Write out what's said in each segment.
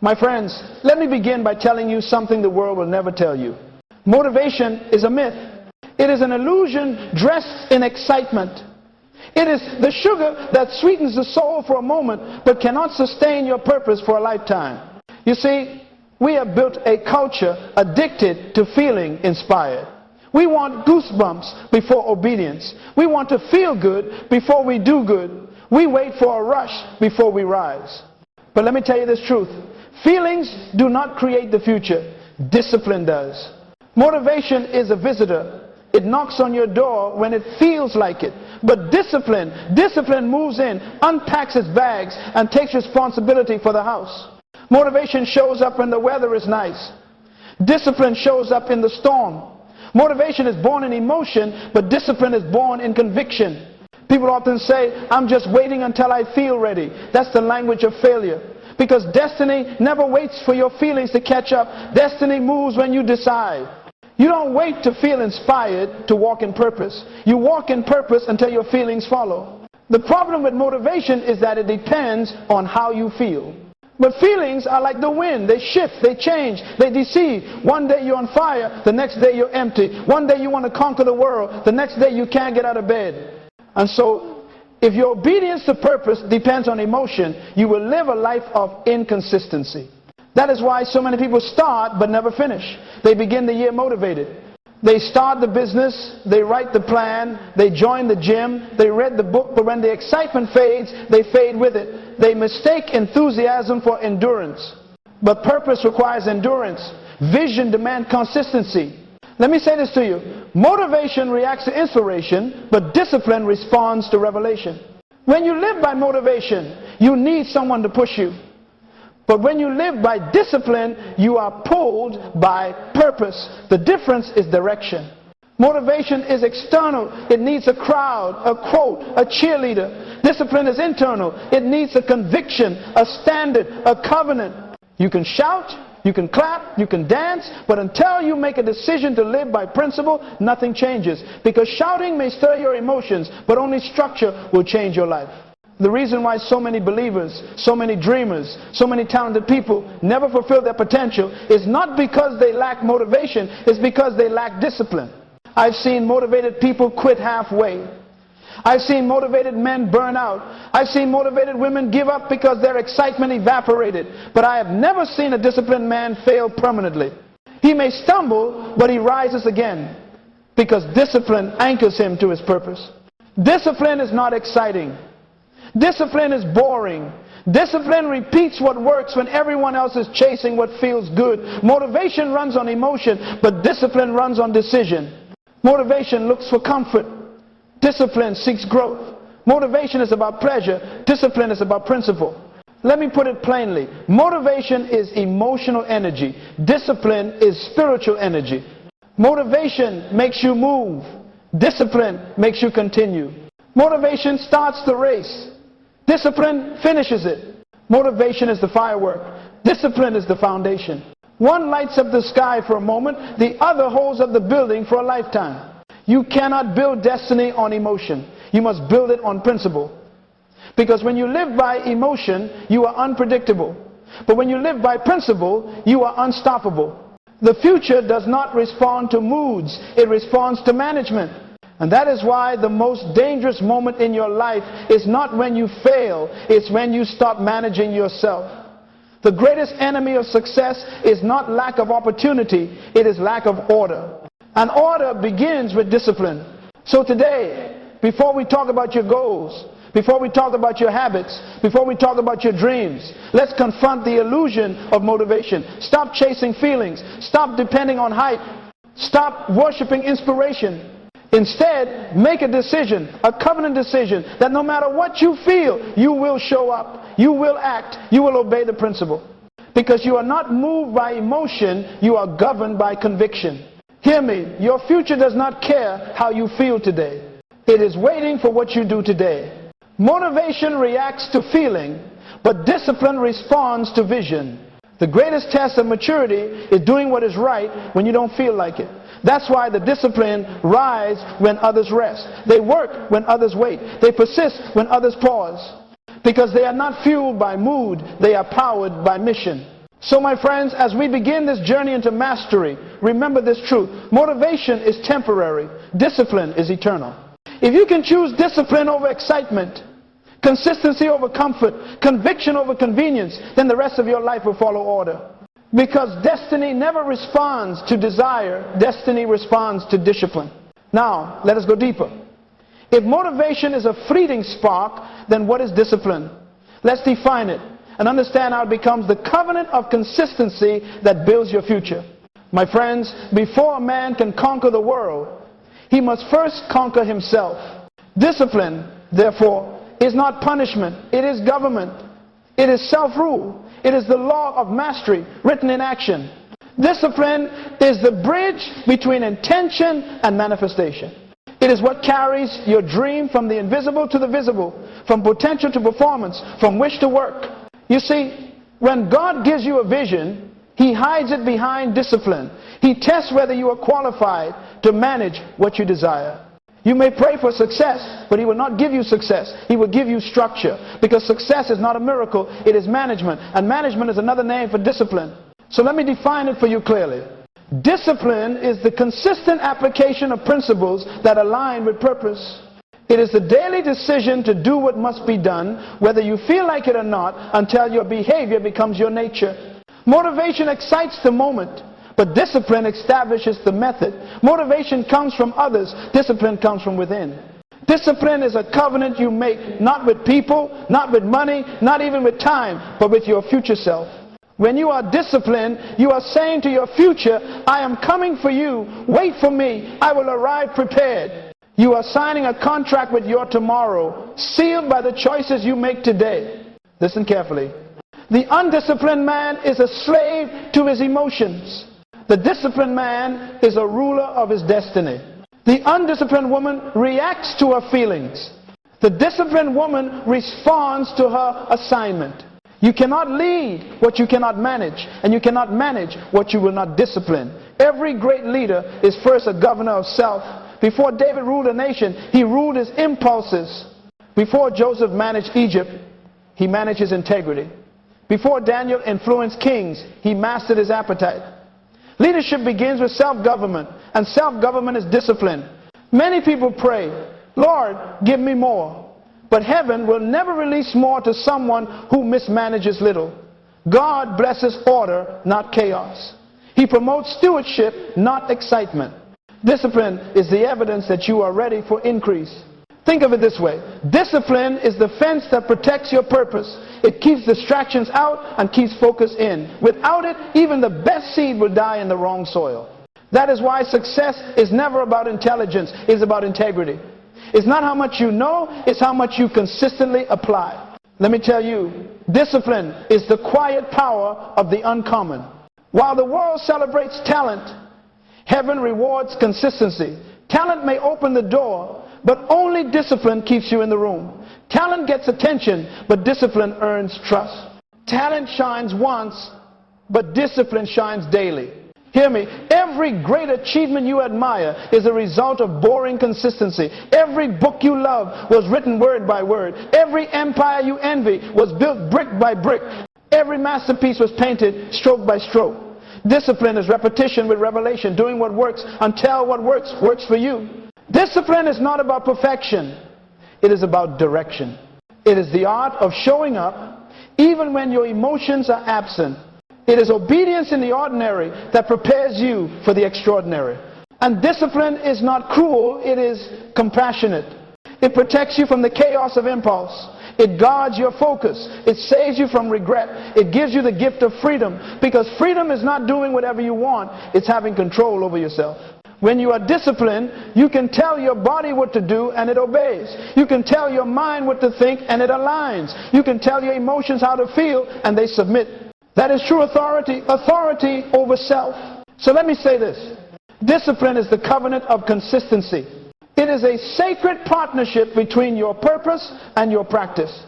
My friends, let me begin by telling you something the world will never tell you. Motivation is a myth. It is an illusion dressed in excitement. It is the sugar that sweetens the soul for a moment but cannot sustain your purpose for a lifetime. You see, we have built a culture addicted to feeling inspired. We want goosebumps before obedience. We want to feel good before we do good. We wait for a rush before we rise. But let me tell you this truth. Feelings do not create the future. Discipline does. Motivation is a visitor. It knocks on your door when it feels like it. But discipline moves in, unpacks its bags, and takes responsibility for the house. Motivation shows up when the weather is nice. Discipline shows up in the storm. Motivation is born in emotion, but discipline is born in conviction. People often say, I'm just waiting until I feel ready. That's the language of failure. Because destiny never waits for your feelings to catch up. Destiny moves when you decide. You don't wait to feel inspired to walk in purpose. You walk in purpose until your feelings follow. The problem with motivation is that it depends on how you feel. But feelings are like the wind. They shift, they change, they deceive. One day you're on fire, the next day you're empty. One day you want to conquer the world, the next day you can't get out of bed. And so, if your obedience to purpose depends on emotion, you will live a life of inconsistency. That is why so many people start but never finish. They begin the year motivated. They start the business, they write the plan, they join the gym, they read the book, but when the excitement fades, they fade with it. They mistake enthusiasm for endurance. But purpose requires endurance. Vision demands consistency. Let me say this to you. Motivation reacts to inspiration, but discipline responds to revelation. When you live by motivation, you need someone to push you. But when you live by discipline, you are pulled by purpose. The difference is direction. Motivation is external. It needs a crowd, a quote, a cheerleader. Discipline is internal. It needs a conviction, a standard, a covenant. You can shout, you can clap, you can dance, but until you make a decision to live by principle, nothing changes. Because shouting may stir your emotions, but only structure will change your life. The reason why so many believers, so many dreamers, so many talented people never fulfill their potential is not because they lack motivation, it's because they lack discipline. I've seen motivated people quit halfway. I've seen motivated men burn out. I've seen motivated women give up because their excitement evaporated. But I have never seen a disciplined man fail permanently. He may stumble, but he rises again because discipline anchors him to his purpose. Discipline is not exciting. Discipline is boring. Discipline repeats what works when everyone else is chasing what feels good. Motivation runs on emotion, but discipline runs on decision. Motivation looks for comfort. Discipline seeks growth. Motivation is about pleasure. Discipline is about principle. Let me put it plainly. Motivation is emotional energy. Discipline is spiritual energy. Motivation makes you move. Discipline makes you continue. Motivation starts the race. Discipline finishes it. Motivation is the firework. Discipline is the foundation. One lights up the sky for a moment, the other holds up the building for a lifetime. You cannot build destiny on emotion. You must build it on principle. Because when you live by emotion, you are unpredictable. But when you live by principle, you are unstoppable. The future does not respond to moods, it responds to management. And that is why the most dangerous moment in your life is not when you fail, it's when you stop managing yourself. The greatest enemy of success is not lack of opportunity, it is lack of order. And order begins with discipline. So today, before we talk about your goals, before we talk about your habits, before we talk about your dreams, let's confront the illusion of motivation. Stop chasing feelings. Stop depending on hype. Stop worshiping inspiration. Instead, make a decision, a covenant decision, that no matter what you feel, you will show up, you will act, you will obey the principle. Because you are not moved by emotion, you are governed by conviction. Hear me, your future does not care how you feel today. It is waiting for what you do today. Motivation reacts to feeling, but discipline responds to vision. The greatest test of maturity is doing what is right when you don't feel like it. That's why the discipline rise when others rest. They work when others wait. They persist when others pause. Because they are not fueled by mood, they are powered by mission. So my friends, as we begin this journey into mastery, remember this truth. Motivation is temporary. Discipline is eternal. If you can choose discipline over excitement, consistency over comfort, conviction over convenience, then the rest of your life will follow order. Because destiny never responds to desire. Destiny responds to discipline. Now, let us go deeper. If motivation is a fleeting spark, then what is discipline? Let's define it and understand how it becomes the covenant of consistency that builds your future. My friends, before a man can conquer the world, he must first conquer himself. Discipline, therefore, is not punishment. It is government. It is self-rule. It is the law of mastery written in action. Discipline is the bridge between intention and manifestation. It is what carries your dream from the invisible to the visible, from potential to performance, from wish to work. You see, when God gives you a vision, He hides it behind discipline. He tests whether you are qualified to manage what you desire. You may pray for success, but He will not give you success. He will give you structure. Because success is not a miracle, it is management. And management is another name for discipline. So let me define it for you clearly. Discipline is the consistent application of principles that align with purpose. It is the daily decision to do what must be done, whether you feel like it or not, until your behavior becomes your nature. Motivation excites the moment, but discipline establishes the method. Motivation comes from others. Discipline comes from within. Discipline is a covenant you make, not with people, not with money, not even with time, but with your future self. When you are disciplined, you are saying to your future, I am coming for you. Wait for me. I will arrive prepared. You are signing a contract with your tomorrow, sealed by the choices you make today. Listen carefully. The undisciplined man is a slave to his emotions. The disciplined man is a ruler of his destiny. The undisciplined woman reacts to her feelings. The disciplined woman responds to her assignment. You cannot lead what you cannot manage, and you cannot manage what you will not discipline. Every great leader is first a governor of self. Before David ruled a nation, he ruled his impulses. Before Joseph managed Egypt, he managed his integrity. Before Daniel influenced kings, he mastered his appetite. Leadership begins with self-government, and self-government is discipline. Many people pray, Lord, give me more. But heaven will never release more to someone who mismanages little. God blesses order, not chaos. He promotes stewardship, not excitement. Discipline is the evidence that you are ready for increase. Think of it this way. Discipline is the fence that protects your purpose. It keeps distractions out and keeps focus in. Without it, even the best seed will die in the wrong soil. That is why success is never about intelligence. It's about integrity. It's not how much you know, it's how much you consistently apply. Let me tell you, discipline is the quiet power of the uncommon. While the world celebrates talent, heaven rewards consistency. Talent may open the door, but only discipline keeps you in the room. Talent gets attention, but discipline earns trust. Talent shines once, but discipline shines daily. Hear me. Every great achievement you admire is a result of boring consistency. Every book you love was written word by word. Every empire you envy was built brick by brick. Every masterpiece was painted stroke by stroke. Discipline is repetition with revelation, doing what works until what works for you. Discipline is not about perfection. It is about direction. It is the art of showing up even when your emotions are absent. It is obedience in the ordinary that prepares you for the extraordinary. And discipline is not cruel, it is compassionate. It protects you from the chaos of impulse. It guards your focus. It saves you from regret. It gives you the gift of freedom. Because freedom is not doing whatever you want, it's having control over yourself. When you are disciplined, you can tell your body what to do and it obeys. You can tell your mind what to think and it aligns. You can tell your emotions how to feel and they submit. That is true authority, authority over self. So let me say this. Discipline is the covenant of consistency. It is a sacred partnership between your purpose and your practice.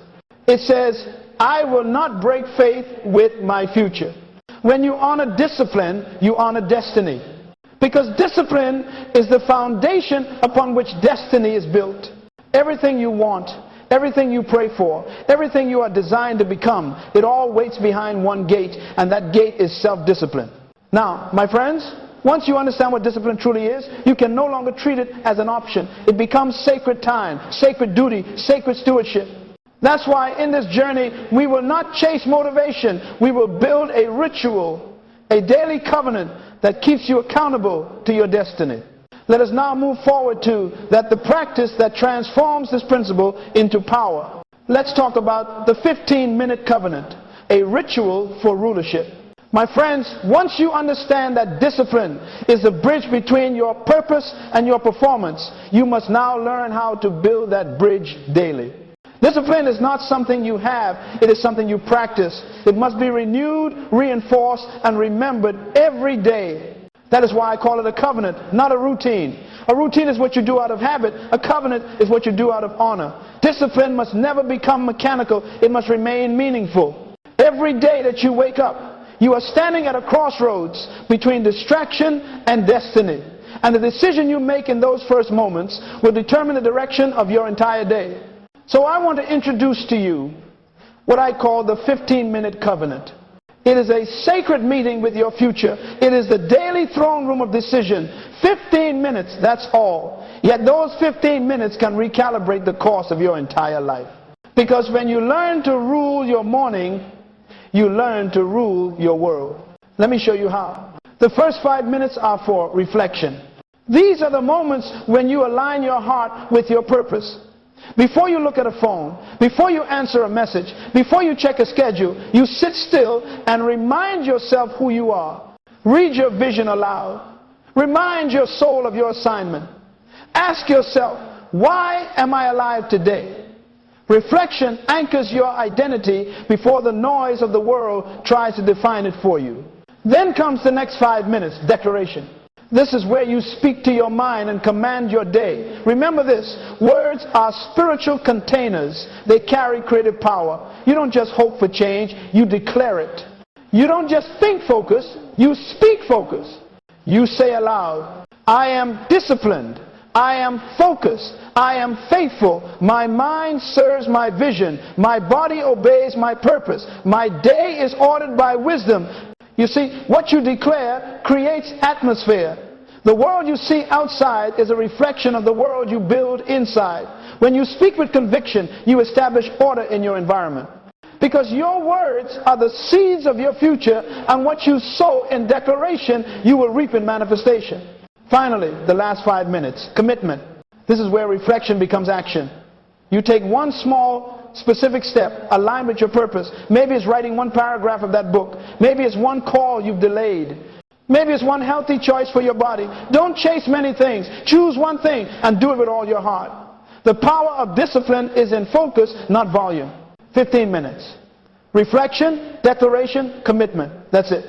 It says, I will not break faith with my future. When you honor discipline, you honor destiny. Because discipline is the foundation upon which destiny is built. Everything you want, everything you pray for, everything you are designed to become, it all waits behind one gate, and that gate is self-discipline. Now, my friends, once you understand what discipline truly is, you can no longer treat it as an option. It becomes sacred time, sacred duty, sacred stewardship. That's why in this journey, we will not chase motivation. We will build a ritual, a daily covenant that keeps you accountable to your destiny. Let us now move forward to the practice that transforms this principle into power. Let's talk about the 15-minute covenant, a ritual for rulership. My friends, once you understand that discipline is the bridge between your purpose and your performance, you must now learn how to build that bridge daily. Discipline is not something you have, it is something you practice. It must be renewed, reinforced, and remembered every day. That is why I call it a covenant, not a routine. A routine is what you do out of habit. A covenant is what you do out of honor. Discipline must never become mechanical. It must remain meaningful. Every day that you wake up, you are standing at a crossroads between distraction and destiny. And the decision you make in those first moments will determine the direction of your entire day. So I want to introduce to you what I call the 15-minute covenant. It is a sacred meeting with your future. It is the daily throne room of decision. 15 minutes, that's all. Yet those 15 minutes can recalibrate the course of your entire life. Because when you learn to rule your morning, you learn to rule your world. Let me show you how. The first 5 minutes are for reflection. These are the moments when you align your heart with your purpose. Before you look at a phone, before you answer a message, before you check a schedule, you sit still and remind yourself who you are. Read your vision aloud. Remind your soul of your assignment. Ask yourself, why am I alive today? Reflection anchors your identity before the noise of the world tries to define it for you. Then comes the next 5 minutes, declaration. This is where you speak to your mind and command your day. Remember this, words are spiritual containers. They carry creative power. You don't just hope for change, you declare it. You don't just think focus, you speak focus. You say aloud, I am disciplined, I am focused, I am faithful, my mind serves my vision, my body obeys my purpose, my day is ordered by wisdom. You see, what you declare creates atmosphere. The world you see outside is a reflection of the world you build inside. When you speak with conviction, you establish order in your environment. Because your words are the seeds of your future, and what you sow in declaration, you will reap in manifestation. Finally, the last 5 minutes, commitment. This is where reflection becomes action. You take one small specific step aligned with your purpose. Maybe it's writing one paragraph of that book. Maybe it's one call you've delayed. Maybe it's one healthy choice for your body. Don't chase many things. Choose one thing and do it with all your heart. The power of discipline is in focus, not volume. 15 minutes. Reflection, declaration, commitment. That's it.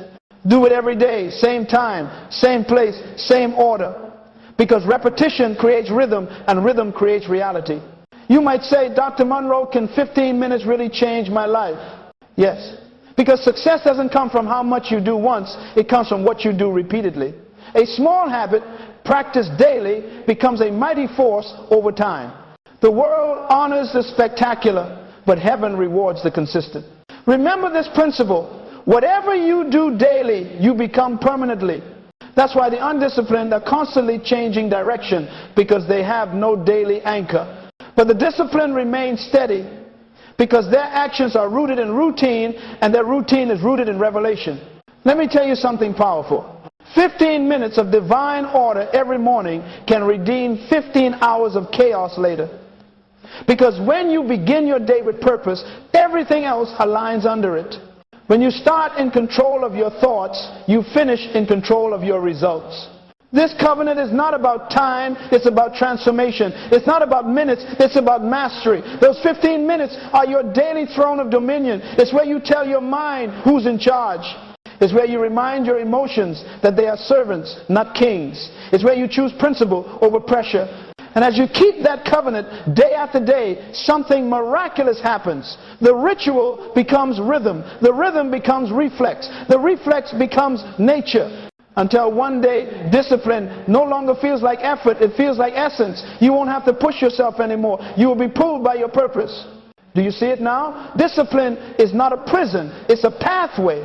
Do it every day, same time, same place, same order. Because repetition creates rhythm, and rhythm creates reality. You might say, Dr. Munroe, can 15 minutes really change my life? Yes. Because success doesn't come from how much you do once, it comes from what you do repeatedly. A small habit, practiced daily, becomes a mighty force over time. The world honors the spectacular, but heaven rewards the consistent. Remember this principle. Whatever you do daily, you become permanently. That's why the undisciplined are constantly changing direction, because they have no daily anchor. But the discipline remains steady because their actions are rooted in routine, and their routine is rooted in revelation. Let me tell you something powerful. 15 minutes of divine order every morning can redeem 15 hours of chaos later. Because when you begin your day with purpose, everything else aligns under it. When you start in control of your thoughts, you finish in control of your results. This covenant is not about time, it's about transformation. It's not about minutes, it's about mastery. Those 15 minutes are your daily throne of dominion. It's where you tell your mind who's in charge. It's where you remind your emotions that they are servants, not kings. It's where you choose principle over pressure. And as you keep that covenant day after day, something miraculous happens. The ritual becomes rhythm. The rhythm becomes reflex. The reflex becomes nature. until one day discipline no longer feels like effort, it feels like essence. You won't have to push yourself anymore. You will be pulled by your purpose. Do you see it now? Discipline is not a prison, it's a pathway.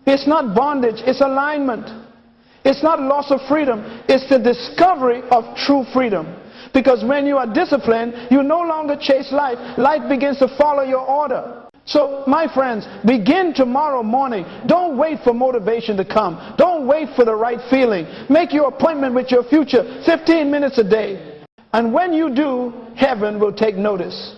It's not bondage, it's alignment. It's not loss of freedom, it's the discovery of true freedom. Because when you are disciplined, you no longer chase life. Life begins to follow your order. So, my friends, begin tomorrow morning. Don't wait for motivation to come. Don't wait for the right feeling. Make your appointment with your future 15 minutes a day. And when you do, heaven will take notice.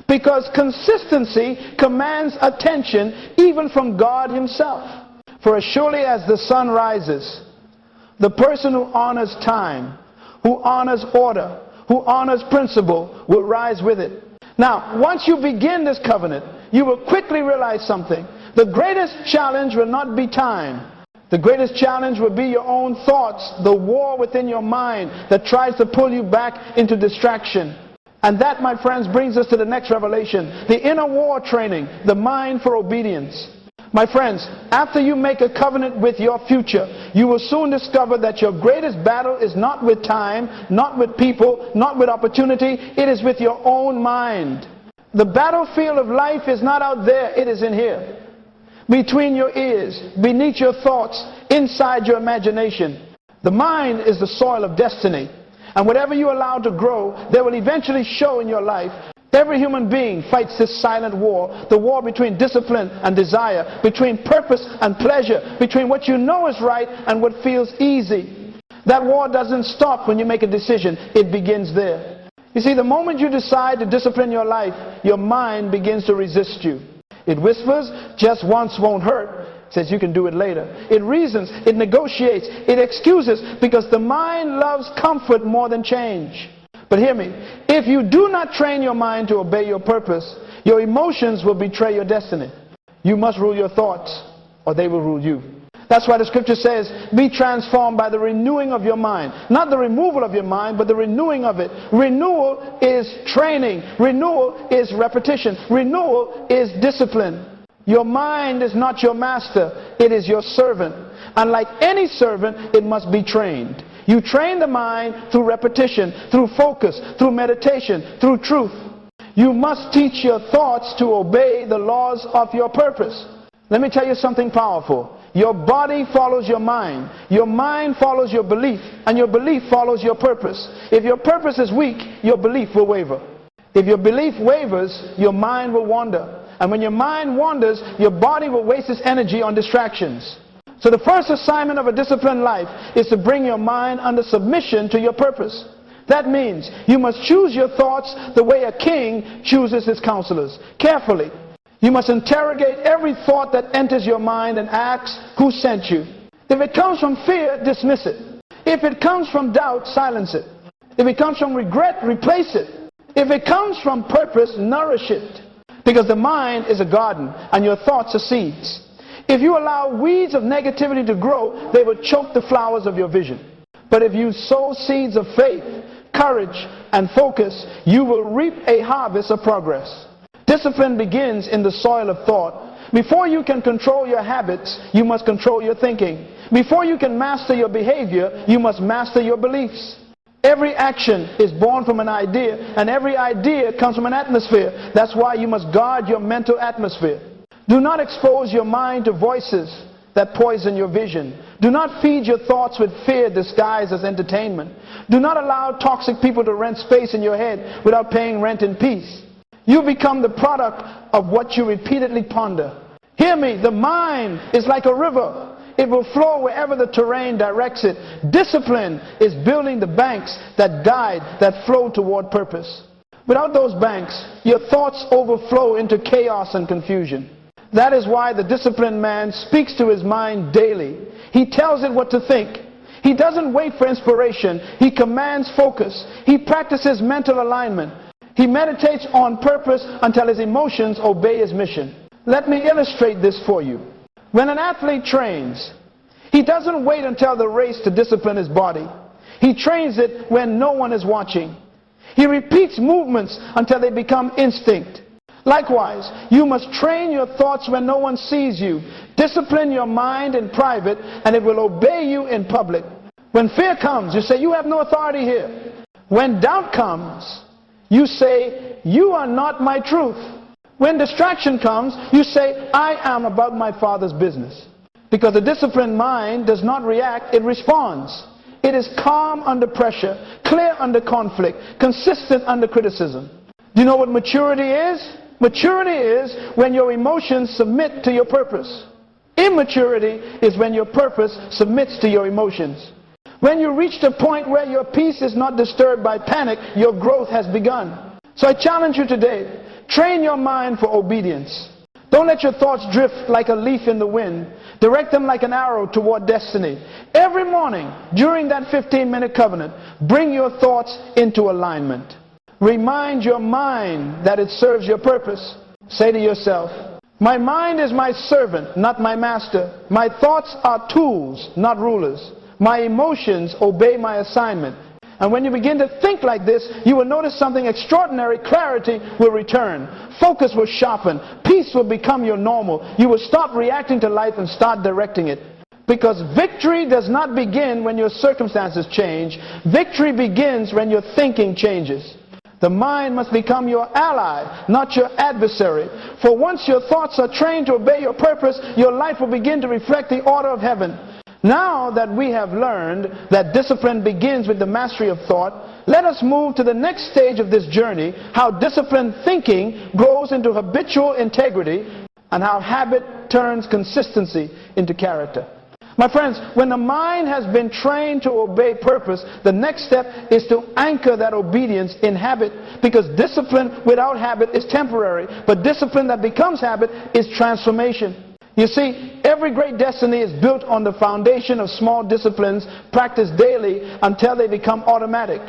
Because consistency commands attention even from God himself. For as surely as the sun rises, the person who honors time, who honors order, who honors principle will rise with it. Now, once you begin this covenant, you will quickly realize something. The greatest challenge will not be time. The greatest challenge will be your own thoughts, the war within your mind that tries to pull you back into distraction. And that, my friends, brings us to the next revelation. The inner war training, the mind for obedience. My friends, after you make a covenant with your future, you will soon discover that your greatest battle is not with time, not with people, not with opportunity. It is with your own mind. The battlefield of life is not out there, it is in here. Between your ears, beneath your thoughts, inside your imagination. The mind is the soil of destiny. And whatever you allow to grow, they will eventually show in your life. Every human being fights this silent war, the war between discipline and desire, between purpose and pleasure, between what you know is right and what feels easy. That war doesn't stop when you make a decision, it begins there. You see, the moment you decide to discipline your life, your mind begins to resist you. It whispers, just once won't hurt. It says you can do it later. It reasons, it negotiates, it excuses, because the mind loves comfort more than change. But hear me, if you do not train your mind to obey your purpose, your emotions will betray your destiny. You must rule your thoughts, or they will rule you. That's why the scripture says, be transformed by the renewing of your mind. Not the removal of your mind, but the renewing of it. Renewal is training. Renewal is repetition. Renewal is discipline. Your mind is not your master, it is your servant. And like any servant, it must be trained. You train the mind through repetition, through focus, through meditation, through truth. You must teach your thoughts to obey the laws of your purpose. Let me tell you something powerful. Your body follows your mind follows your belief, and your belief follows your purpose. If your purpose is weak, your belief will waver. If your belief wavers, your mind will wander. And when your mind wanders, your body will waste its energy on distractions. So the first assignment of a disciplined life is to bring your mind under submission to your purpose. That means you must choose your thoughts the way a king chooses his counselors, carefully. You must interrogate every thought that enters your mind and ask, who sent you? If it comes from fear, dismiss it. If it comes from doubt, silence it. If it comes from regret, replace it. If it comes from purpose, nourish it. Because the mind is a garden and your thoughts are seeds. If you allow weeds of negativity to grow, they will choke the flowers of your vision. But if you sow seeds of faith, courage, and focus, you will reap a harvest of progress. Discipline begins in the soil of thought. Before you can control your habits, you must control your thinking. Before you can master your behavior, you must master your beliefs. Every action is born from an idea, and every idea comes from an atmosphere. That's why you must guard your mental atmosphere. Do not expose your mind to voices that poison your vision. Do not feed your thoughts with fear disguised as entertainment. Do not allow toxic people to rent space in your head without paying rent in peace. You become the product of what you repeatedly ponder. Hear me, the mind is like a river. It will flow wherever the terrain directs it. Discipline is building the banks that guide, that flow toward purpose. Without those banks, your thoughts overflow into chaos and confusion. That is why the disciplined man speaks to his mind daily. He tells it what to think. He doesn't wait for inspiration. He commands focus. He practices mental alignment. He meditates on purpose until his emotions obey his mission. Let me illustrate this for you. When an athlete trains, he doesn't wait until the race to discipline his body. He trains it when no one is watching. He repeats movements until they become instinct. Likewise, you must train your thoughts when no one sees you. Discipline your mind in private, and it will obey you in public. When fear comes, you say, you have no authority here. When doubt comes, you say, you are not my truth. When distraction comes, you say, I am about my Father's business. Because a disciplined mind does not react, it responds. It is calm under pressure, clear under conflict, consistent under criticism. Do you know what maturity is? Maturity is when your emotions submit to your purpose. Immaturity is when your purpose submits to your emotions. When you reach the point where your peace is not disturbed by panic, your growth has begun. So I challenge you today, train your mind for obedience. Don't let your thoughts drift like a leaf in the wind. Direct them like an arrow toward destiny. Every morning, during that 15-minute covenant, bring your thoughts into alignment. Remind your mind that it serves your purpose. Say to yourself, my mind is my servant, not my master. My thoughts are tools, not rulers. My emotions obey my assignment. And when you begin to think like this, you will notice something extraordinary. Clarity will return. Focus will sharpen. Peace will become your normal. You will stop reacting to life and start directing it. Because victory does not begin when your circumstances change. Victory begins when your thinking changes. The mind must become your ally, not your adversary. For once your thoughts are trained to obey your purpose, your life will begin to reflect the order of heaven. Now that we have learned that discipline begins with the mastery of thought, let us move to the next stage of this journey, how disciplined thinking grows into habitual integrity and how habit turns consistency into character. My friends, when the mind has been trained to obey purpose, the next step is to anchor that obedience in habit, because discipline without habit is temporary, but discipline that becomes habit is transformation. You see, every great destiny is built on the foundation of small disciplines practiced daily until they become automatic.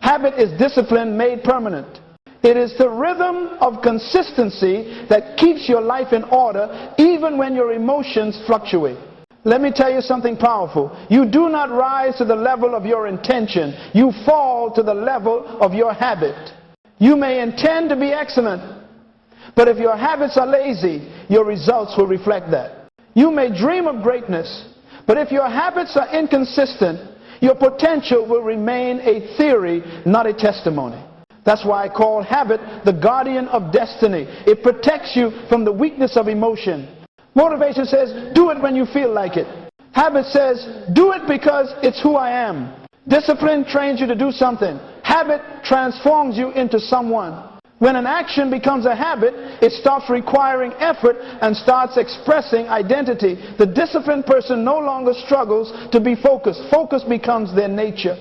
Habit is discipline made permanent. It is the rhythm of consistency that keeps your life in order even when your emotions fluctuate. Let me tell you something powerful. You do not rise to the level of your intention. You fall to the level of your habit. You may intend to be excellent, but if your habits are lazy, your results will reflect that. You may dream of greatness, but if your habits are inconsistent, your potential will remain a theory, not a testimony. That's why I call habit the guardian of destiny. It protects you from the weakness of emotion. Motivation says, do it when you feel like it. Habit says, do it because it's who I am. Discipline trains you to do something. Habit transforms you into someone. When an action becomes a habit, it stops requiring effort and starts expressing identity. The disciplined person no longer struggles to be focused. Focus becomes their nature.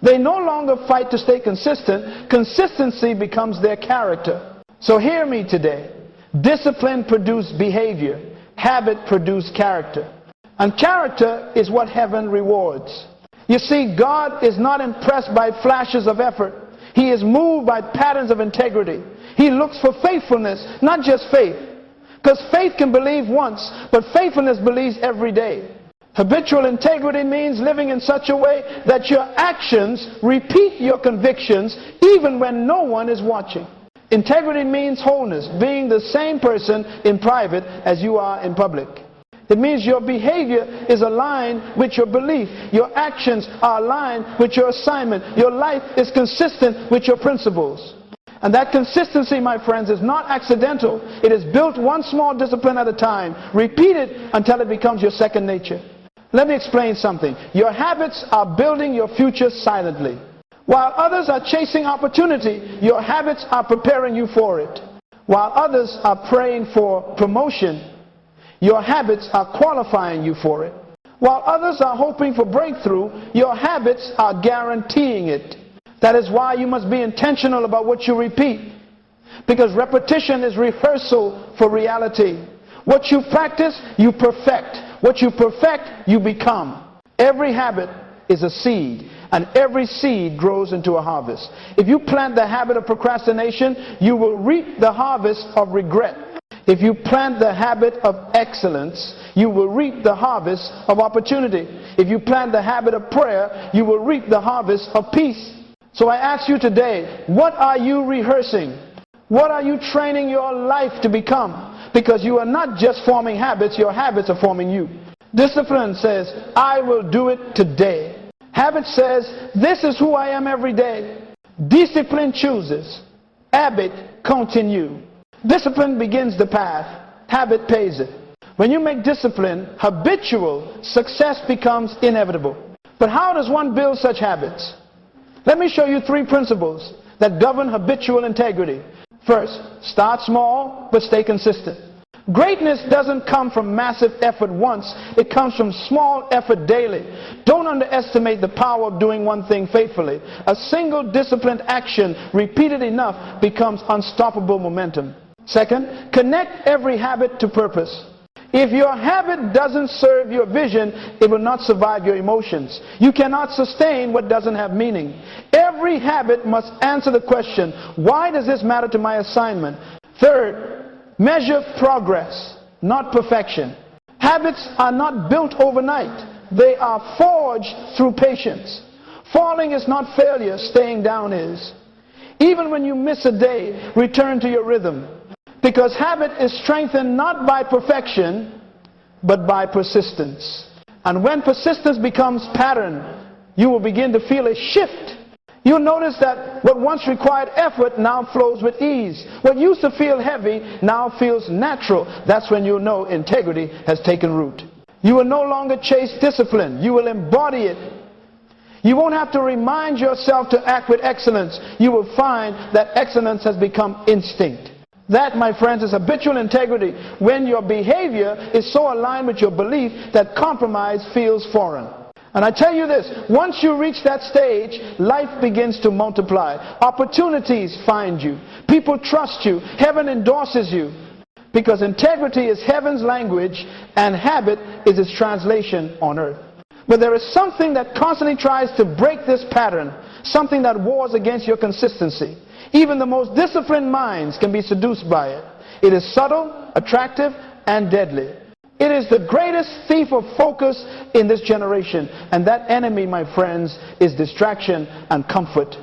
They no longer fight to stay consistent. Consistency becomes their character. So hear me today. Discipline produces behavior. Habit produces character. And character is what heaven rewards. You see, God is not impressed by flashes of effort. He is moved by patterns of integrity. He looks for faithfulness, not just faith. Because faith can believe once, but faithfulness believes every day. Habitual integrity means living in such a way that your actions repeat your convictions even when no one is watching. Integrity means wholeness, being the same person in private as you are in public. It means your behavior is aligned with your belief. Your actions are aligned with your assignment. Your life is consistent with your principles. And that consistency, my friends, is not accidental. It is built one small discipline at a time. Repeat it until it becomes your second nature. Let me explain something. Your habits are building your future silently. While others are chasing opportunity, your habits are preparing you for it. While others are praying for promotion, your habits are qualifying you for it. While others are hoping for breakthrough, your habits are guaranteeing it. That is why you must be intentional about what you repeat. Because repetition is rehearsal for reality. What you practice, you perfect. What you perfect, you become. Every habit is a seed, and every seed grows into a harvest. If you plant the habit of procrastination, you will reap the harvest of regret. If you plant the habit of excellence, you will reap the harvest of opportunity. If you plant the habit of prayer, you will reap the harvest of peace. So I ask you today, what are you rehearsing? What are you training your life to become? Because you are not just forming habits, your habits are forming you. Discipline says, I will do it today. Habit says, this is who I am every day. Discipline chooses. Habit continue. Discipline begins the path. Habit pays it. When you make discipline habitual, success becomes inevitable. But how does one build such habits? Let me show you 3 principles that govern habitual integrity. First, start small, but stay consistent. Greatness doesn't come from massive effort once. It comes from small effort daily. Don't underestimate the power of doing one thing faithfully. A single disciplined action repeated enough becomes unstoppable momentum. Second, connect every habit to purpose. If your habit doesn't serve your vision, it will not survive your emotions. You cannot sustain what doesn't have meaning. Every habit must answer the question, why does this matter to my assignment? Third, measure progress, not perfection. Habits are not built overnight. They are forged through patience. Falling is not failure, staying down is. Even when you miss a day, return to your rhythm. Because habit is strengthened not by perfection, but by persistence. And when persistence becomes pattern, you will begin to feel a shift. You'll notice that what once required effort now flows with ease. What used to feel heavy now feels natural. That's when you'll know integrity has taken root. You will no longer chase discipline. You will embody it. You won't have to remind yourself to act with excellence. You will find that excellence has become instinct. That, my friends, is habitual integrity, when your behavior is so aligned with your belief that compromise feels foreign. And I tell you this, once you reach that stage, life begins to multiply. Opportunities find you. People trust you. Heaven endorses you. Because integrity is heaven's language and habit is its translation on earth. But there is something that constantly tries to break this pattern, something that wars against your consistency. Even the most disciplined minds can be seduced by it. It is subtle, attractive, and deadly. It is the greatest thief of focus in this generation. And that enemy, my friends, is distraction and comfort.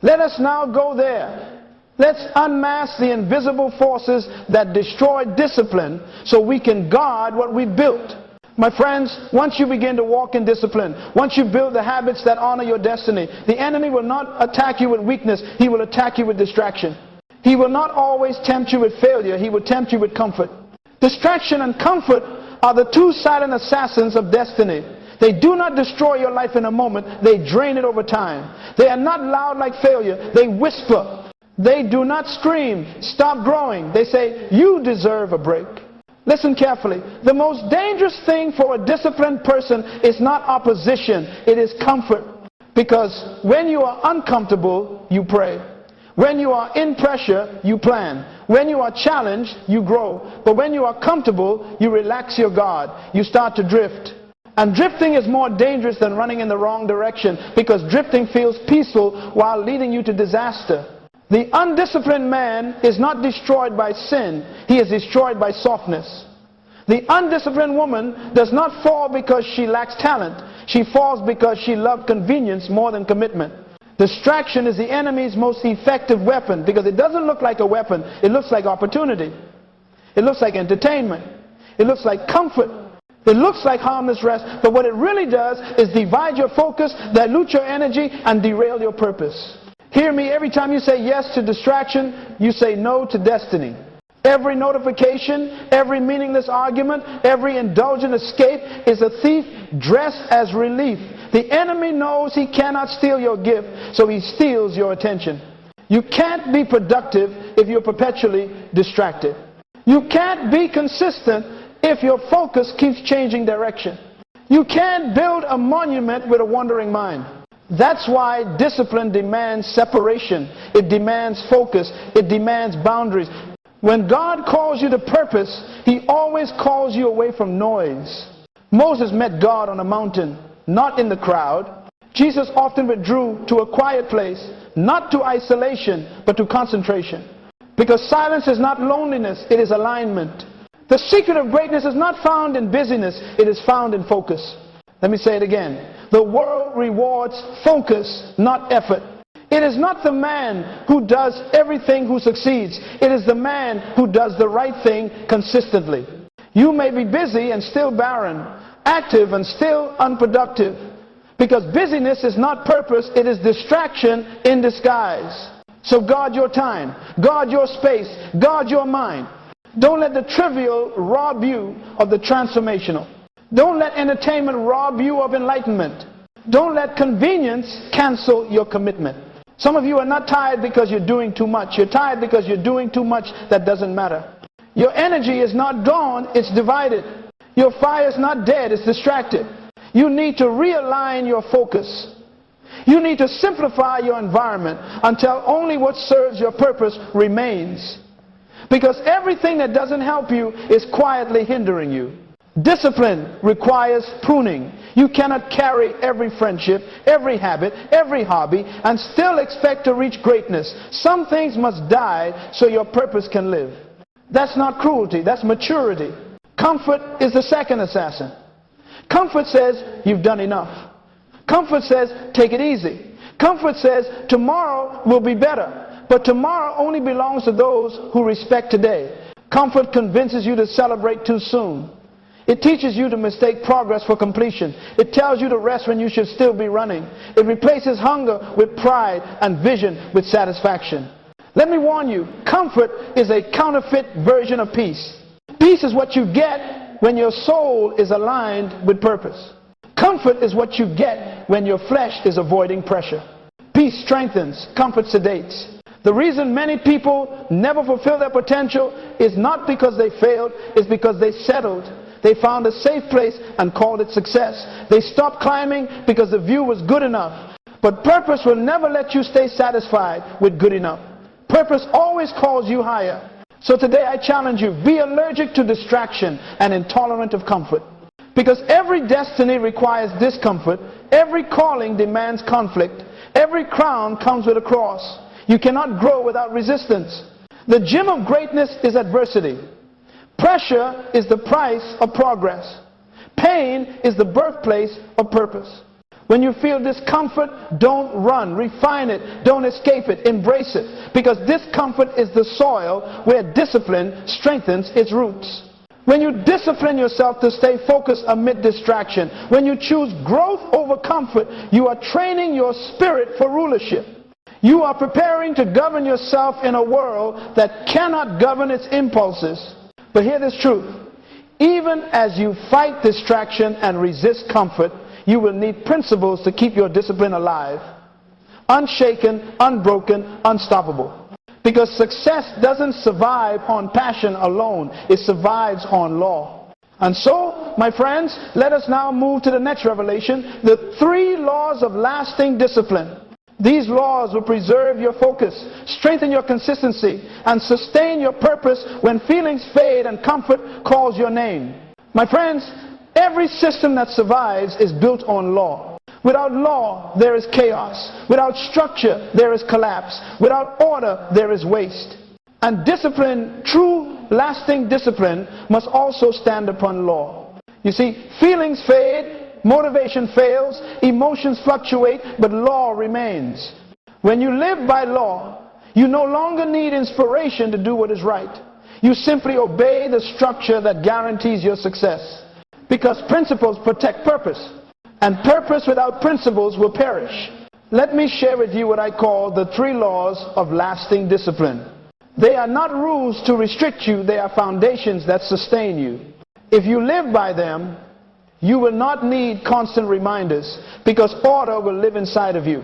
Let us now go there. Let's unmask the invisible forces that destroy discipline so we can guard what we built. My friends, once you begin to walk in discipline, once you build the habits that honor your destiny, the enemy will not attack you with weakness. He will attack you with distraction. He will not always tempt you with failure. He will tempt you with comfort. Distraction and comfort are the 2 silent assassins of destiny. They do not destroy your life in a moment. They drain it over time. They are not loud like failure. They whisper. They do not scream, stop growing. They say, you deserve a break. Listen carefully. The most dangerous thing for a disciplined person is not opposition. It is comfort. Because when you are uncomfortable, you pray. When you are in pressure, you plan. When you are challenged, you grow. But when you are comfortable, you relax your guard. You start to drift. And drifting is more dangerous than running in the wrong direction, because drifting feels peaceful while leading you to disaster. The undisciplined man is not destroyed by sin. He is destroyed by softness. The undisciplined woman does not fall because she lacks talent. She falls because she loved convenience more than commitment. Distraction is the enemy's most effective weapon, because it doesn't look like a weapon. It looks like opportunity. It looks like entertainment. It looks like comfort. It looks like harmless rest. But what it really does is divide your focus, dilute your energy, and derail your purpose. Hear me, every time you say yes to distraction, you say no to destiny. Every notification, every meaningless argument, every indulgent escape is a thief dressed as relief. The enemy knows he cannot steal your gift, so he steals your attention. You can't be productive if you're perpetually distracted. You can't be consistent if your focus keeps changing direction. You can't build a monument with a wandering mind. That's why discipline demands separation. It demands focus. It demands boundaries. When God calls you to purpose, He always calls you away from noise. Moses met God on a mountain, not in the crowd. Jesus often withdrew to a quiet place, not to isolation, but to concentration. Because silence is not loneliness, it is alignment. The secret of greatness is not found in busyness, it is found in focus. Let me say it again. The world rewards focus, not effort. It is not the man who does everything who succeeds. It is the man who does the right thing consistently. You may be busy and still barren, active and still unproductive. Because busyness is not purpose, it is distraction in disguise. So guard your time, guard your space, guard your mind. Don't let the trivial rob you of the transformational. Don't let entertainment rob you of enlightenment. Don't let convenience cancel your commitment. Some of you are not tired because you're doing too much. You're tired because you're doing too much that doesn't matter. Your energy is not gone, it's divided. Your fire is not dead, it's distracted. You need to realign your focus. You need to simplify your environment until only what serves your purpose remains. Because everything that doesn't help you is quietly hindering you. Discipline requires pruning. You cannot carry every friendship, every habit, every hobby, and still expect to reach greatness. Some things must die so your purpose can live. That's not cruelty, that's maturity. Comfort is the second assassin. Comfort says, you've done enough. Comfort says, take it easy. Comfort says, tomorrow will be better. But tomorrow only belongs to those who respect today. Comfort convinces you to celebrate too soon. It teaches you to mistake progress for completion. It tells you to rest when you should still be running. It replaces hunger with pride and vision with satisfaction. Let me warn you, comfort is a counterfeit version of peace. Peace is what you get when your soul is aligned with purpose. Comfort is what you get when your flesh is avoiding pressure. Peace strengthens, comfort sedates. The reason many people never fulfill their potential is not because they failed, it's because they settled. They found a safe place and called it success. They stopped climbing because the view was good enough. But purpose will never let you stay satisfied with good enough. Purpose always calls you higher. So today I challenge you, be allergic to distraction and intolerant of comfort. Because every destiny requires discomfort, every calling demands conflict, every crown comes with a cross. You cannot grow without resistance. The gym of greatness is adversity. Pressure is the price of progress. Pain is the birthplace of purpose. When you feel discomfort, don't run, refine it, don't escape it, embrace it. Because discomfort is the soil where discipline strengthens its roots. When you discipline yourself to stay focused amid distraction, when you choose growth over comfort, you are training your spirit for rulership. You are preparing to govern yourself in a world that cannot govern its impulses. But hear this truth. Even as you fight distraction and resist comfort, you will need principles to keep your discipline alive. Unshaken, unbroken, unstoppable. Because success doesn't survive on passion alone. It survives on law. And so, my friends, let us now move to the next revelation. The 3 laws of lasting discipline. These laws will preserve your focus, strengthen your consistency, and sustain your purpose when feelings fade and comfort calls your name. My friends, every system that survives is built on law. Without law, there is chaos. Without structure, there is collapse. Without order, there is waste. And discipline, true lasting discipline, must also stand upon law. You see, feelings fade, motivation fails, emotions fluctuate, but law remains. When you live by law, you no longer need inspiration to do what is right. You simply obey the structure that guarantees your success. Because principles protect purpose. And purpose without principles will perish. Let me share with you what I call the 3 laws of lasting discipline. They are not rules to restrict you, they are foundations that sustain you. If you live by them, you will not need constant reminders because order will live inside of you.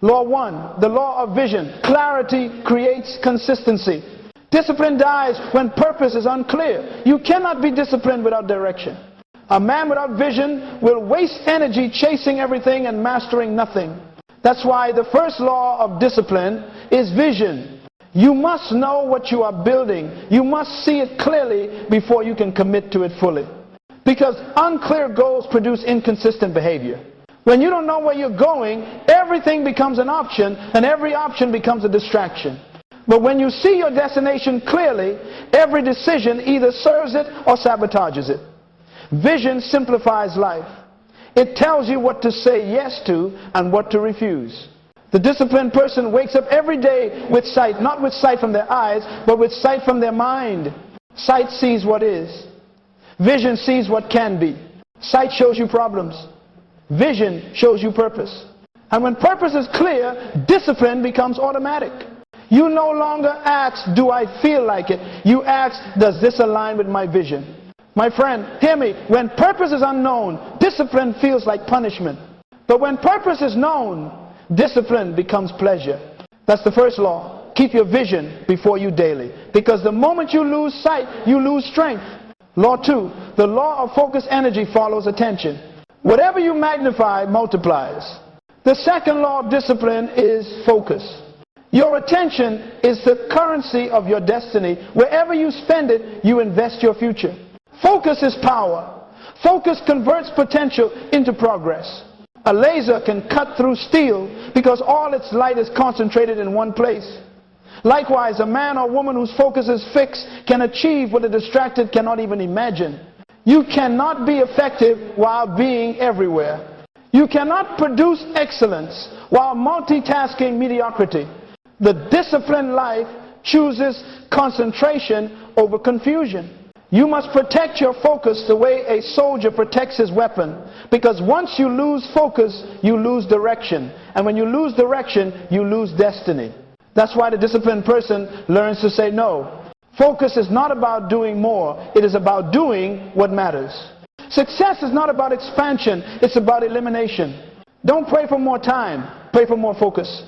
Law 1, the law of vision. Clarity creates consistency. Discipline dies when purpose is unclear. You cannot be disciplined without direction. A man without vision will waste energy chasing everything and mastering nothing. That's why the first law of discipline is vision. You must know what you are building. You must see it clearly before you can commit to it fully. Because unclear goals produce inconsistent behavior. When you don't know where you're going, everything becomes an option, and every option becomes a distraction. But when you see your destination clearly, every decision either serves it or sabotages it. Vision simplifies life. It tells you what to say yes to and what to refuse. The disciplined person wakes up every day with sight, not with sight from their eyes, but with sight from their mind. Sight sees what is. Vision sees what can be. Sight shows you problems. Vision shows you purpose. And when purpose is clear, discipline becomes automatic. You no longer ask, do I feel like it? You ask, does this align with my vision? My friend, hear me. When purpose is unknown, discipline feels like punishment. But when purpose is known, discipline becomes pleasure. That's the first law. Keep your vision before you daily. Because the moment you lose sight, you lose strength. Law 2, the law of focused energy follows attention. Whatever you magnify multiplies. The second law of discipline is focus. Your attention is the currency of your destiny. Wherever you spend it, you invest your future. Focus is power. Focus converts potential into progress. A laser can cut through steel because all its light is concentrated in one place. Likewise, a man or woman whose focus is fixed can achieve what the distracted cannot even imagine. You cannot be effective while being everywhere. You cannot produce excellence while multitasking mediocrity. The disciplined life chooses concentration over confusion. You must protect your focus the way a soldier protects his weapon. Because once you lose focus, you lose direction. And when you lose direction, you lose destiny. That's why the disciplined person learns to say no. Focus is not about doing more. It is about doing what matters. Success is not about expansion. It's about elimination. Don't pray for more time. Pray for more focus.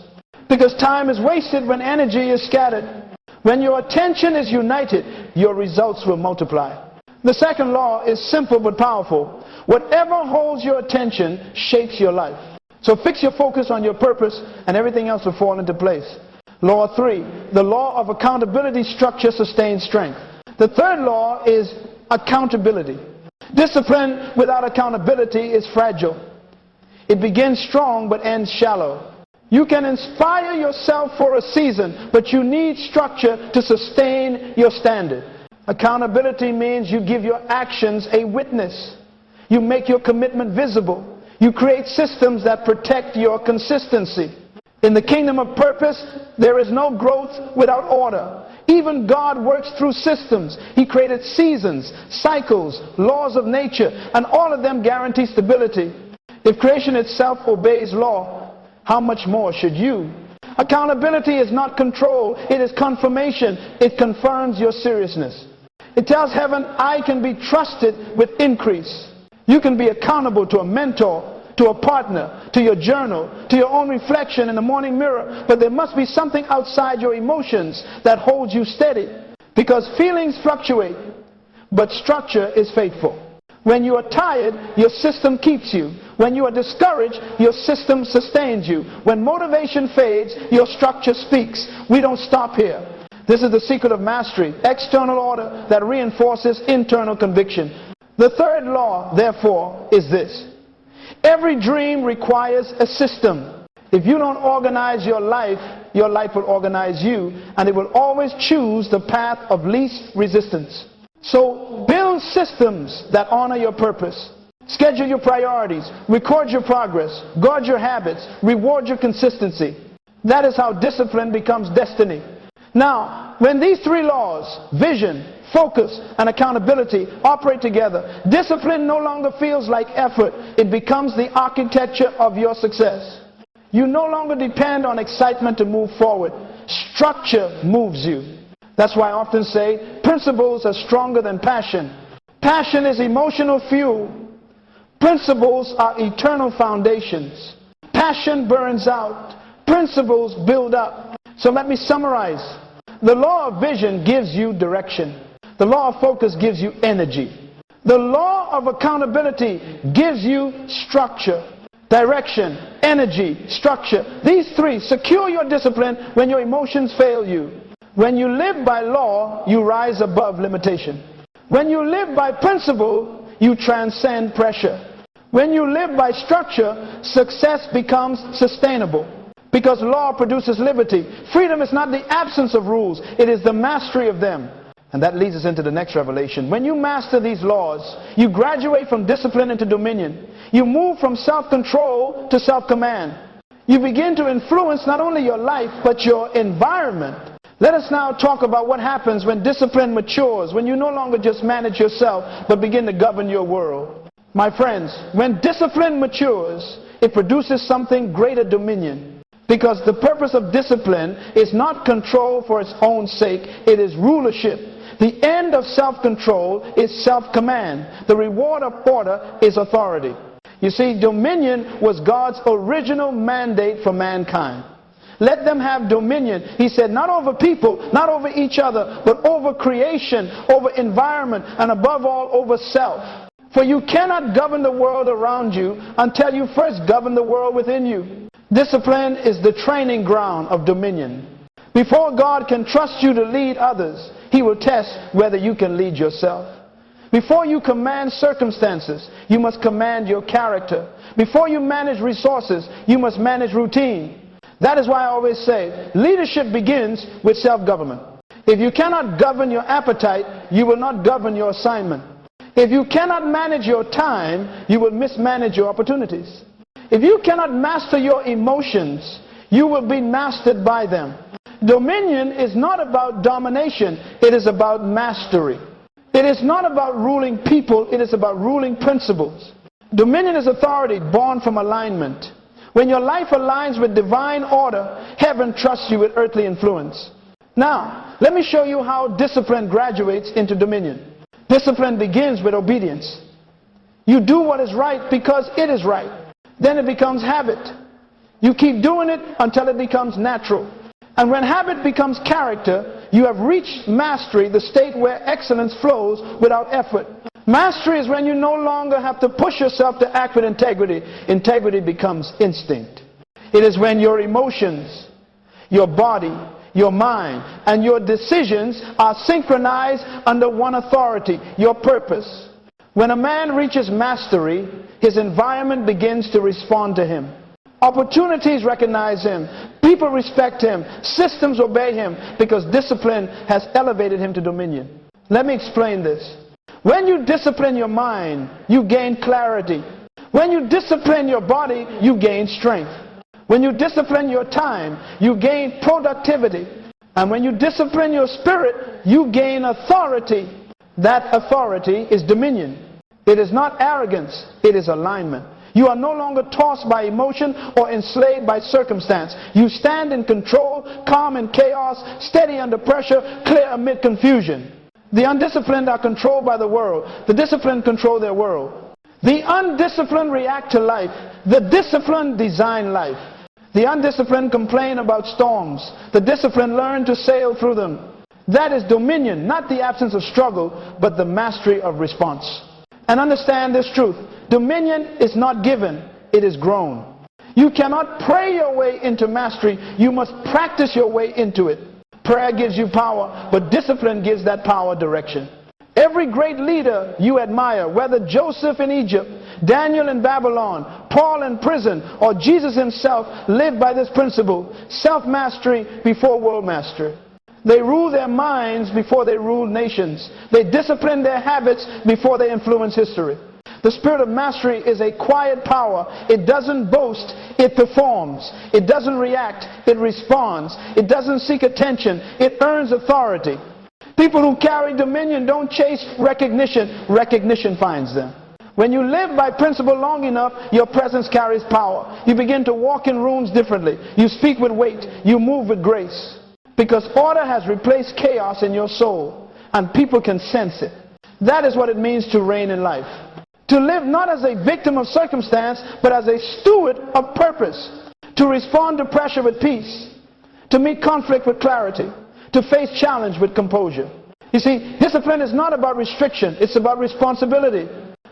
Because time is wasted when energy is scattered. When your attention is united, your results will multiply. The second law is simple but powerful. Whatever holds your attention shapes your life. So fix your focus on your purpose and everything else will fall into place. Law 3, the law of accountability structure sustains strength. The third law is accountability. Discipline without accountability is fragile. It begins strong but ends shallow. You can inspire yourself for a season, but you need structure to sustain your standard. Accountability means you give your actions a witness. You make your commitment visible. You create systems that protect your consistency. In the kingdom of purpose, there is no growth without order. Even God works through systems. He created seasons, cycles, laws of nature, and all of them guarantee stability. If creation itself obeys law, how much more should you? Accountability is not control, it is confirmation. It confirms your seriousness. It tells heaven, I can be trusted with increase. You can be accountable to a mentor, to a partner, to your journal, to your own reflection in the morning mirror. But there must be something outside your emotions that holds you steady. Because feelings fluctuate, but structure is faithful. When you are tired, your system keeps you. When you are discouraged, your system sustains you. When motivation fades, your structure speaks. We don't stop here. This is the secret of mastery. External order that reinforces internal conviction. The third law, therefore, is this. Every dream requires a system. If you don't organize your life will organize you, and it will always choose the path of least resistance. So build systems that honor your purpose. Schedule your priorities. Record your progress. Guard your habits. Reward your consistency. That is how discipline becomes destiny. Now, when these three laws, vision, focus, and accountability operate together, discipline no longer feels like effort. It becomes the architecture of your success. You no longer depend on excitement to move forward. Structure moves you. That's why I often say, principles are stronger than passion. Passion is emotional fuel. Principles are eternal foundations. Passion burns out. Principles build up. So let me summarize. The law of vision gives you direction. The law of focus gives you energy. The law of accountability gives you structure, direction, energy, structure. These three secure your discipline when your emotions fail you. When you live by law, you rise above limitation. When you live by principle, you transcend pressure. When you live by structure, success becomes sustainable. Because law produces liberty. Freedom is not the absence of rules, it is the mastery of them. And that leads us into the next revelation. When you master these laws, you graduate from discipline into dominion. You move from self-control to self-command. You begin to influence not only your life, but your environment. Let us now talk about what happens when discipline matures, when you no longer just manage yourself, but begin to govern your world. My friends, when discipline matures, it produces something greater dominion. Because the purpose of discipline is not control for its own sake, it is rulership. The end of self-control is self-command. The reward of order is authority. You see, dominion was God's original mandate for mankind. Let them have dominion. He said, not over people, not over each other, but over creation, over environment, and above all, over self. For you cannot govern the world around you until you first govern the world within you. Discipline is the training ground of dominion. Before God can trust you to lead others, He will test whether you can lead yourself. Before you command circumstances, you must command your character. Before you manage resources, you must manage routine. That is why I always say, leadership begins with self-government. If you cannot govern your appetite, you will not govern your assignment. If you cannot manage your time, you will mismanage your opportunities. If you cannot master your emotions, you will be mastered by them. Dominion is not about domination, it is about mastery. It is not about ruling people, it is about ruling principles. Dominion is authority born from alignment. When your life aligns with divine order, heaven trusts you with earthly influence. Now, let me show you how discipline graduates into dominion. Discipline begins with obedience. You do what is right because it is right. Then it becomes habit. You keep doing it until it becomes natural. And when habit becomes character, you have reached mastery, the state where excellence flows without effort. Mastery is when you no longer have to push yourself to act with integrity. Integrity becomes instinct. It is when your emotions, your body, your mind, and your decisions are synchronized under one authority, your purpose. When a man reaches mastery, his environment begins to respond to him. Opportunities recognize him. People respect him. Systems obey him because discipline has elevated him to dominion. Let me explain this. When you discipline your mind, you gain clarity. When you discipline your body, you gain strength. When you discipline your time, you gain productivity. And when you discipline your spirit, you gain authority. That authority is dominion. It is not arrogance, it is alignment. You are no longer tossed by emotion or enslaved by circumstance. You stand in control, calm in chaos, steady under pressure, clear amid confusion. The undisciplined are controlled by the world. The disciplined control their world. The undisciplined react to life. The disciplined design life. The undisciplined complain about storms. The disciplined learn to sail through them. That is dominion, not the absence of struggle, but the mastery of response. And understand this truth. Dominion is not given, it is grown. You cannot pray your way into mastery. You must practice your way into it. Prayer gives you power, but discipline gives that power direction. Every great leader you admire, whether Joseph in Egypt, Daniel in Babylon, Paul in prison, or Jesus himself, lived by this principle: self-mastery before world mastery. They rule their minds before they rule nations. They discipline their habits before they influence history. The spirit of mastery is a quiet power. It doesn't boast, it performs. It doesn't react, it responds. It doesn't seek attention, it earns authority. People who carry dominion don't chase recognition. Recognition finds them. When you live by principle long enough, your presence carries power. You begin to walk in rooms differently. You speak with weight. You move with grace. Because order has replaced chaos in your soul, and people can sense it. That is what it means to reign in life. To live not as a victim of circumstance, but as a steward of purpose. To respond to pressure with peace. To meet conflict with clarity. To face challenge with composure. You see, discipline is not about restriction, it's about responsibility.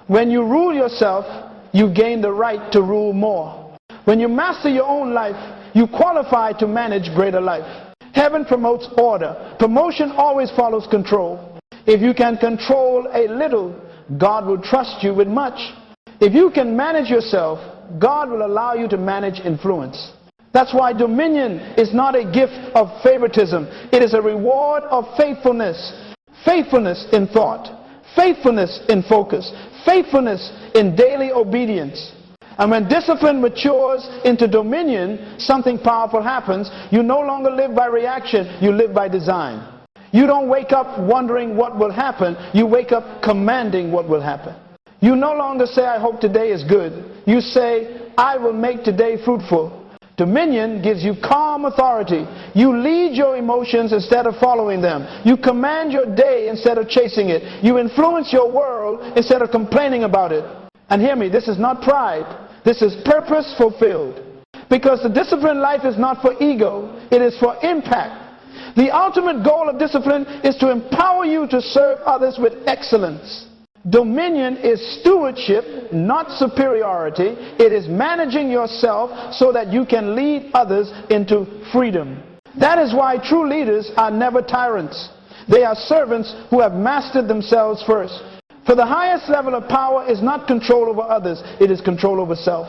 When you rule yourself, you gain the right to rule more. When you master your own life, you qualify to manage greater life. Heaven promotes order. Promotion always follows control. If you can control a little, God will trust you with much. If you can manage yourself, God will allow you to manage influence. That's why dominion is not a gift of favoritism. It is a reward of faithfulness. Faithfulness in thought. Faithfulness in focus. Faithfulness in daily obedience. And when discipline matures into dominion, something powerful happens. You no longer live by reaction, you live by design. You don't wake up wondering what will happen, you wake up commanding what will happen. You no longer say, I hope today is good. You say, I will make today fruitful. Dominion gives you calm authority. You lead your emotions instead of following them. You command your day instead of chasing it. You influence your world instead of complaining about it. And hear me, this is not pride. This is purpose fulfilled. Because the disciplined life is not for ego, it is for impact. The ultimate goal of discipline is to empower you to serve others with excellence. Dominion is stewardship, not superiority. It is managing yourself so that you can lead others into freedom. That is why true leaders are never tyrants. They are servants who have mastered themselves first. For the highest level of power is not control over others, it is control over self.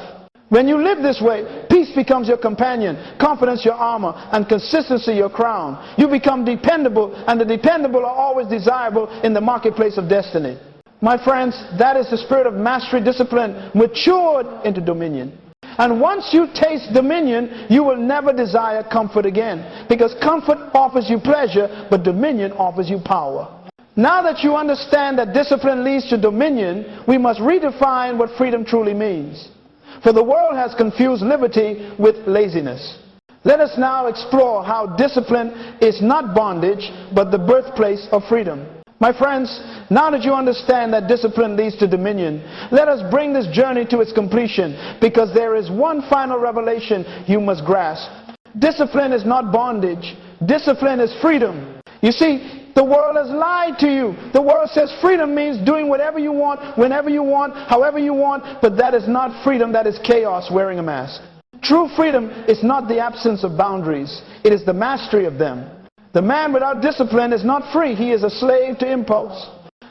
When you live this way, peace becomes your companion, confidence your armor, and consistency your crown. You become dependable, and the dependable are always desirable in the marketplace of destiny. My friends, that is the spirit of mastery, discipline, matured into dominion. And once you taste dominion, you will never desire comfort again. Because comfort offers you pleasure, but dominion offers you power. Now that you understand that discipline leads to dominion, we must redefine what freedom truly means. For the world has confused liberty with laziness. Let us now explore how discipline is not bondage, but the birthplace of freedom. My friends, now that you understand that discipline leads to dominion, let us bring this journey to its completion, because there is one final revelation you must grasp. Discipline is not bondage. Discipline is freedom. You see, the world has lied to you. The world says freedom means doing whatever you want, whenever you want, however you want, but that is not freedom. That is chaos wearing a mask. True freedom is not the absence of boundaries. It is the mastery of them. The man without discipline is not free. He is a slave to impulse.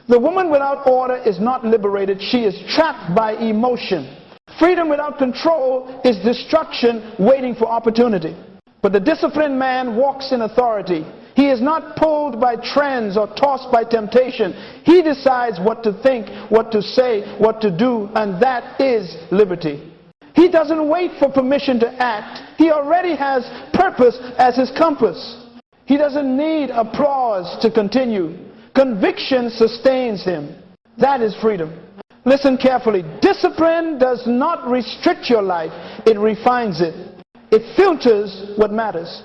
The woman without order is not liberated. She is trapped by emotion. Freedom without control is destruction waiting for opportunity. But the disciplined man walks in authority. He is not pulled by trends or tossed by temptation. He decides what to think, what to say, what to do, and that is liberty. He doesn't wait for permission to act. He already has purpose as his compass. He doesn't need applause to continue. Conviction sustains him. That is freedom. Listen carefully. Discipline does not restrict your life. It refines it. It filters what matters.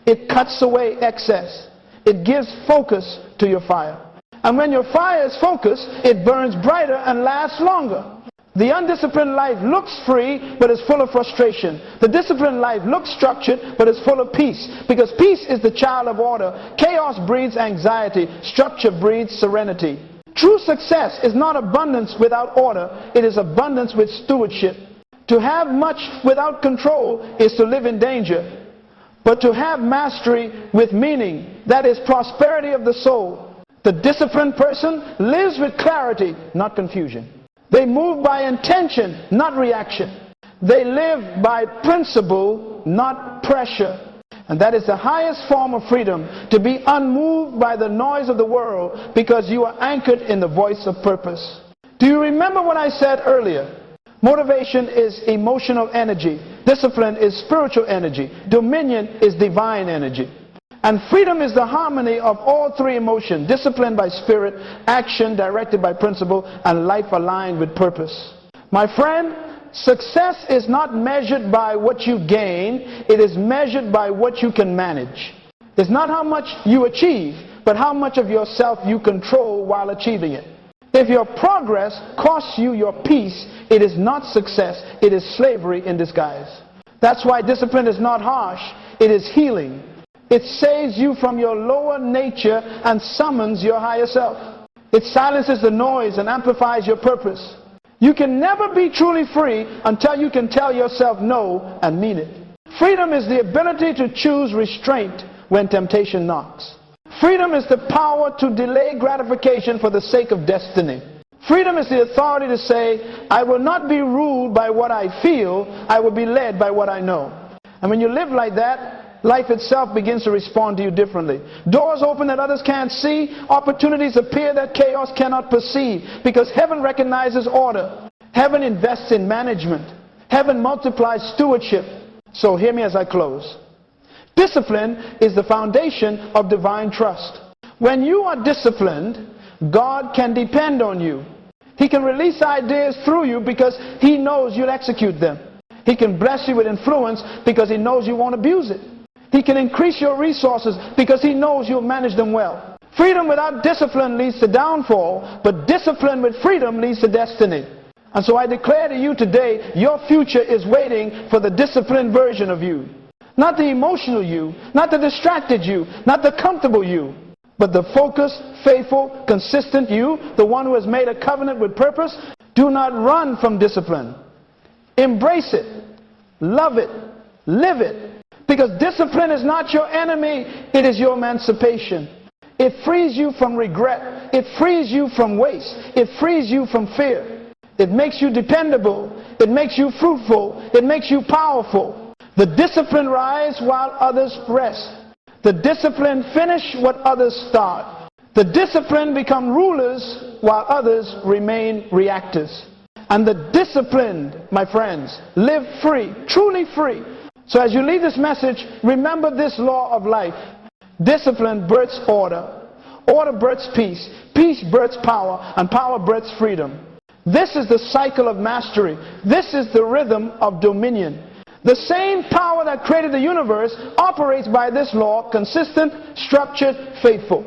It cuts away excess. It gives focus to your fire. And when your fire is focused, it burns brighter and lasts longer. The undisciplined life looks free, but is full of frustration. The disciplined life looks structured, but is full of peace. Because peace is the child of order. Chaos breeds anxiety. Structure breeds serenity. True success is not abundance without order. It is abundance with stewardship. To have much without control is to live in danger. But to have mastery with meaning, that is prosperity of the soul. The disciplined person lives with clarity, not confusion. They move by intention, not reaction. They live by principle, not pressure. And that is the highest form of freedom, to be unmoved by the noise of the world because you are anchored in the voice of purpose. Do you remember what I said earlier? Motivation is emotional energy. Discipline is spiritual energy. Dominion is divine energy. And freedom is the harmony of all three emotions: discipline by spirit, action directed by principle, and life aligned with purpose. My friend, success is not measured by what you gain. It is measured by what you can manage. It's not how much you achieve, but how much of yourself you control while achieving it. If your progress costs you your peace, it is not success. It is slavery in disguise. That's why discipline is not harsh. It is healing. It saves you from your lower nature and summons your higher self. It silences the noise and amplifies your purpose. You can never be truly free until you can tell yourself no and mean it. Freedom is the ability to choose restraint when temptation knocks. Freedom is the power to delay gratification for the sake of destiny. Freedom is the authority to say, I will not be ruled by what I feel, I will be led by what I know. And when you live like that, life itself begins to respond to you differently. Doors open that others can't see. Opportunities appear that chaos cannot perceive, because heaven recognizes order. Heaven invests in management. Heaven multiplies stewardship. So hear me as I close. Discipline is the foundation of divine trust. When you are disciplined, God can depend on you. He can release ideas through you because He knows you'll execute them. He can bless you with influence because He knows you won't abuse it. He can increase your resources because He knows you'll manage them well. Freedom without discipline leads to downfall, but discipline with freedom leads to destiny. And so I declare to you today, your future is waiting for the disciplined version of you. Not the emotional you, not the distracted you, not the comfortable you, but the focused, faithful, consistent you, the one who has made a covenant with purpose. Do not run from discipline. Embrace it, love it, live it. Because discipline is not your enemy, it is your emancipation. It frees you from regret. It frees you from waste. It frees you from fear. It makes you dependable. It makes you fruitful. It makes you powerful. The disciplined rise while others rest. The disciplined finish what others start. The disciplined become rulers while others remain reactors. And the disciplined, my friends, live free, truly free. So as you leave this message, remember this law of life. Discipline births order. Order births peace. Peace births power. And power births freedom. This is the cycle of mastery. This is the rhythm of dominion. The same power that created the universe operates by this law, consistent, structured, faithful.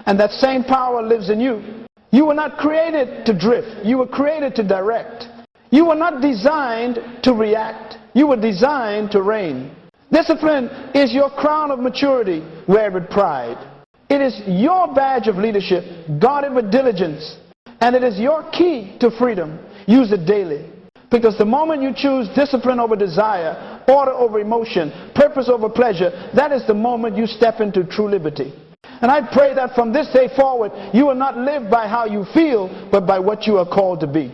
And that same power lives in you. You were not created to drift. You were created to direct. You were not designed to react. You were designed to reign. Discipline is your crown of maturity. Wear it with pride. It is your badge of leadership. Guard it with diligence. And it is your key to freedom. Use it daily. Because the moment you choose discipline over desire, order over emotion, purpose over pleasure, that is the moment you step into true liberty. And I pray that from this day forward, you will not live by how you feel, but by what you are called to be.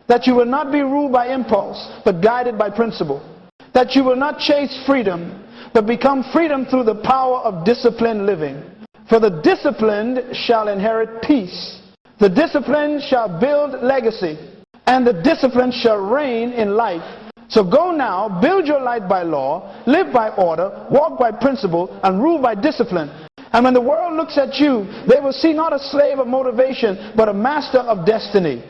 That you will not be ruled by impulse, but guided by principle. That you will not chase freedom, but become freedom through the power of disciplined living. For the disciplined shall inherit peace. The disciplined shall build legacy. And the disciplined shall reign in life. So go now, build your life by law, live by order, walk by principle, and rule by discipline. And when the world looks at you, they will see not a slave of motivation, but a master of destiny.